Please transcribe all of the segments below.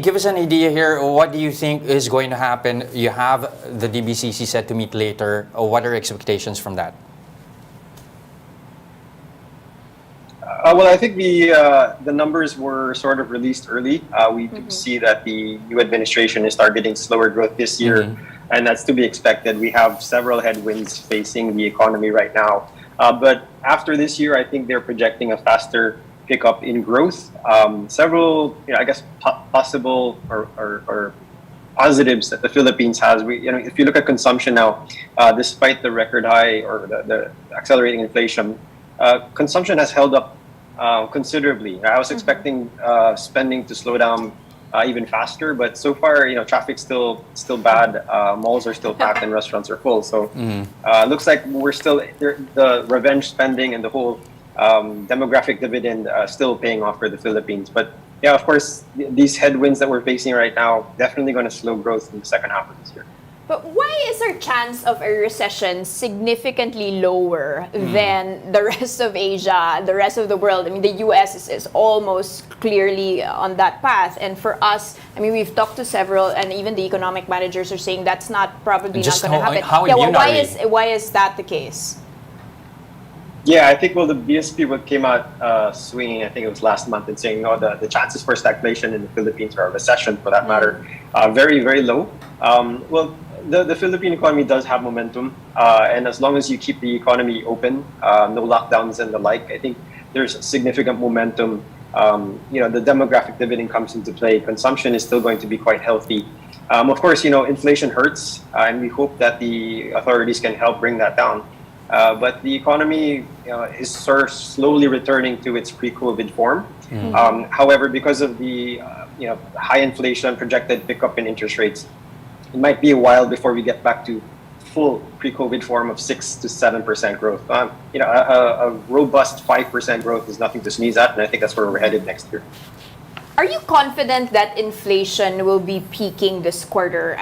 give us an idea here? What do you think is going to happen? You have the DBCC set to meet later. What are expectations from that? Well, I think the numbers were sort of released early. We do see that the new administration is targeting slower growth this year, and that's to be expected. We have several headwinds facing the economy right now. But after this year, I think they're projecting a faster pickup in growth. Several, I guess, possible or positives that the Philippines has. If you look at consumption now, despite the record high or the accelerating inflation, consumption has held up considerably. I was expecting spending to slow down even faster, but so far, traffic's still bad. Malls are still packed and restaurants are full. So looks like we're still the revenge spending and the whole demographic dividend still paying off for the Philippines. But yeah, of course, these headwinds that we're facing right now definitely going to slow growth in the second half of this year. But why is our chance of a recession significantly lower than the rest of Asia, the rest of the world? I mean, the US is almost clearly on that path. And for us, I mean, we've talked to several, and even the economic managers are saying that's probably not going to happen. Why is that the case? Yeah, I think, well, the BSP came out swinging, I think it was last month, and saying, the chances for stagflation in the Philippines, or a recession for that matter, very, very low. Well, the Philippine economy does have momentum, and as long as you keep the economy open, no lockdowns and the like, I think there's significant momentum. The demographic dividend comes into play. Consumption is still going to be quite healthy. Of course, inflation hurts, and we hope that the authorities can help bring that down. But the economy is sort of slowly returning to its pre-COVID form. However, because of the high inflation, projected pickup in interest rates, it might be a while before we get back to full pre-COVID form of 6 to 7% growth. A robust 5% growth is nothing to sneeze at, and I think that's where we're headed next year. Are you confident that inflation will be peaking this quarter,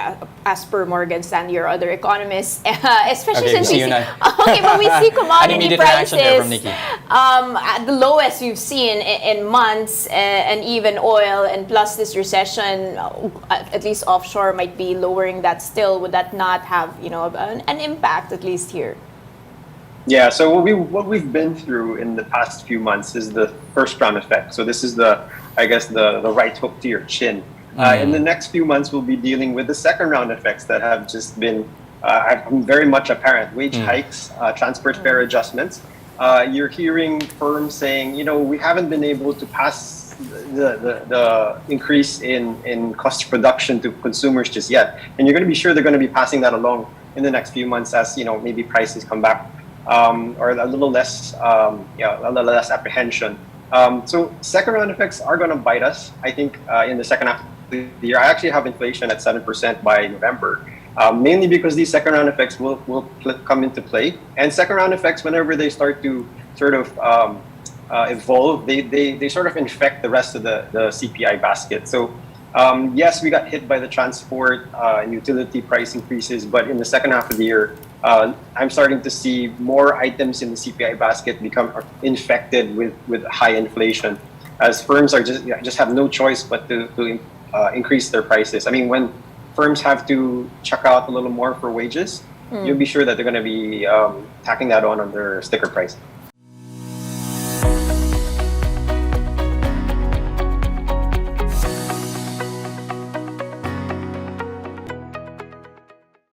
as per Morgan Stanley or other economists? Especially since we see, but we see commodity prices at the lowest we've seen in months, and even oil, and plus this recession, at least offshore, might be lowering that still. Would that not have an impact, at least here? Yeah, so what we've been through in the past few months is the first round effect. So this is the right hook to your chin. In the next few months, we'll be dealing with the second round effects that have just been very much apparent. Wage hikes, transport fare adjustments. You're hearing firms saying, we haven't been able to pass the increase in cost of production to consumers just yet. And you're going to be sure they're going to be passing that along in the next few months as maybe prices come back. Or a little less apprehension. So second round effects are going to bite us. I think in the second half of the year, I actually have inflation at 7% by November, mainly because these second round effects will come into play. And second round effects, whenever they start to sort of evolve, they sort of infect the rest of the CPI basket. So yes, we got hit by the transport and utility price increases, but in the second half of the year, I'm starting to see more items in the CPI basket become infected with high inflation, as firms are just have no choice but to increase their prices. I mean, when firms have to chuck out a little more for wages, you'll be sure that they're going to be tacking that on their sticker price.